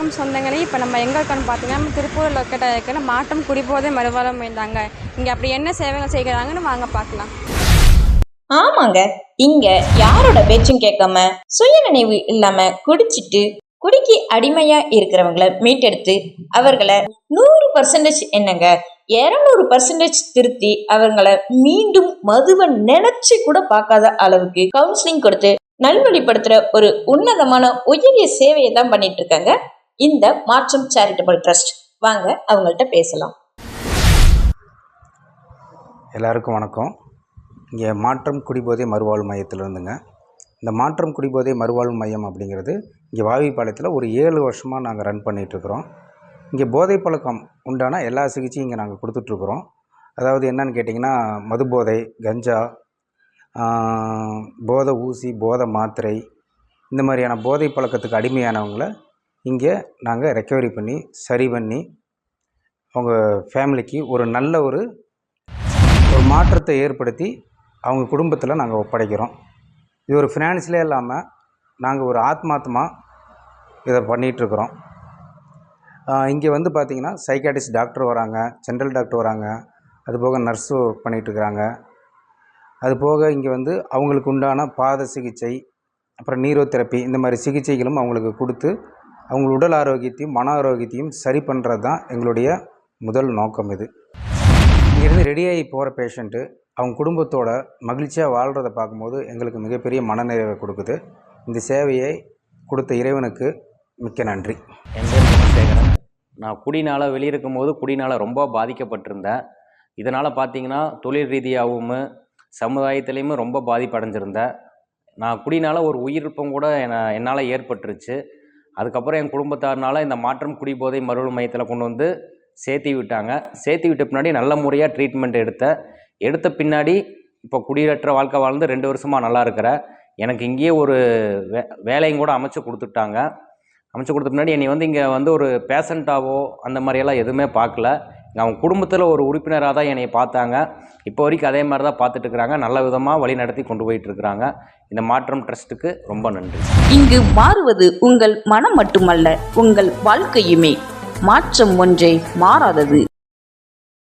வணக்கம் சொந்தங்களே. இப்போ நம்ம எங்கே இருக்கோன்னு பார்த்தீங்கன்னா, நம்ம திருப்பூர் லொக்கேட்டாக இருக்கிற மாற்றம் குடிபோதை மறுவாழ்வு மையம் தாங்க. இங்கே அப்படி என்ன சேவைகள் செய்கிறாங்கன்னு வாங்க பார்க்கலாம். ஆமாங்க, இங்க யாரோட பேச்சும் கேட்காம சுயநினைவு இல்லாம குடிச்சிட்டு குடிக்கு அடிமையா இருக்கிறவங்களை மீட்டெடுத்து அவர்களை 100% என்னங்க 200% திருத்தி அவர்களை மீண்டும் மதுவை நினைச்சு கூட பார்க்காத அளவுக்கு கவுன்சிலிங் கொடுத்து நல்வழிப்படுத்துற ஒரு உன்னதமான உயரிய சேவையை தான் பண்ணிட்டு இருக்காங்க இந்த மாற்றம் சேரிட்டபிள் ட்ரஸ்ட். வாங்க அவங்கள்ட்ட பேசலாம். எல்லாருக்கும் வணக்கம். இங்கே மாற்றம் குடிபோதை மறுவாழ்வு மையத்தில் இருந்துங்க. இந்த மாற்றம் குடிபோதை மறுவாழ்வு மையம் அப்படிங்கிறது இங்கே வாவிப்பாளையத்தில் ஒரு 7 வருஷமாக நாங்கள் ரன் பண்ணிகிட்ருக்குறோம். இங்கே போதை பழக்கம் உண்டான எல்லா சிகிச்சையும் இங்கே நாங்கள் கொடுத்துட்ருக்குறோம். அதாவது என்னன்னு கேட்டிங்கன்னா, மது போதை, கஞ்சா, போதை ஊசி, போதை மாத்திரை, இந்த மாதிரியான போதை பழக்கத்துக்கு அடிமையானவங்களை இங்கே நாங்கள் ரெக்கவரி பண்ணி சரி பண்ணி அவங்க ஃபேமிலிக்கு ஒரு நல்ல ஒரு மாற்றத்தை ஏற்படுத்தி அவங்க குடும்பத்தில் நாங்கள் ஒப்படைக்கிறோம். இது ஒரு ஃபினான்ஷியலே இல்லாமல் நாங்கள் ஒரு ஆத்மார்த்தமாக இதை பண்ணிகிட்ருக்குறோம். இங்கே வந்து பார்த்திங்கன்னா சைக்காட்ரிஸ்ட் டாக்டர் வராங்க, ஜென்ரல் டாக்டர் வராங்க, அதுபோக நர்ஸு ஒர்க் பண்ணிகிட்ருக்குறாங்க. அதுபோக இங்கே வந்து அவங்களுக்கு உண்டான பாத சிகிச்சை, அப்புறம் நீரோதெரப்பி, இந்த மாதிரி சிகிச்சைகளும் அவங்களுக்கு கொடுத்து அவங்க உடல் ஆரோக்கியத்தையும் மன ஆரோக்கியத்தையும் சரி பண்ணுறது தான் எங்களுடைய முதல் நோக்கம். இது இங்கேருந்து ரெடியாகி போகிற பேஷண்ட்டு அவங்க குடும்பத்தோட மகிழ்ச்சியாக வாழ்கிறத பார்க்கும்போது எங்களுக்கு மிகப்பெரிய மனநிறைவை கொடுக்குது. இந்த சேவையை கொடுத்த இறைவனுக்கு மிக்க நன்றி. என் பேர் குணசேகரன். நான் குடினால் வெளியிருக்கும் போது குடினால் ரொம்ப பாதிக்கப்பட்டிருந்தேன். இதனால் பார்த்தீங்கன்னா தொழில் ரீதியாகவும் சமுதாயத்துலேயுமே ரொம்ப பாதிப்படைஞ்சிருந்தேன். நான் குடினால் ஒரு உயிரிழப்பும் கூட என்னால் ஏற்பட்டுருச்சு. அதுக்கப்புறம் என் குடும்பத்தார்னால் இந்த மாற்றம் குடிபோதை மறுவாழ்வு மையத்தில் கொண்டு வந்து சேர்த்தி விட்டாங்க. சேர்த்தி விட்ட பின்னாடி நல்ல முறையாக ட்ரீட்மெண்ட் எடுத்த பின்னாடி இப்போ குடியேற்ற வாழ்க்கை வாழ்ந்து 2 வருஷமாக நல்லா இருக்கிறேன். எனக்கு இங்கேயே ஒரு வேலையும் கூட அமைச்சு கொடுத்துட்டாங்க. அமைச்சு கொடுத்த பின்னாடி என்னை வந்து இங்கே வந்து ஒரு பேஷண்ட்டாவோ அந்த மாதிரியெல்லாம் எதுவுமே பார்க்கல. அவங்க குடும்பத்தில் ஒரு உறுப்பினராக தான் என்னை பார்த்தாங்க. இப்போ வரைக்கும் அதே மாதிரி தான் பார்த்துட்டு இருக்கிறாங்க. நல்ல விதமாக வழி நடத்தி கொண்டு போயிட்டு இருக்கிறாங்க. இந்த மாற்றம் ட்ரஸ்ட்டுக்கு ரொம்ப நன்றி. இங்கு மாறுவது உங்கள் மனம் மட்டுமல்ல, உங்கள் வாழ்க்கையுமே. மாற்றம் ஒன்றே மாறாதது.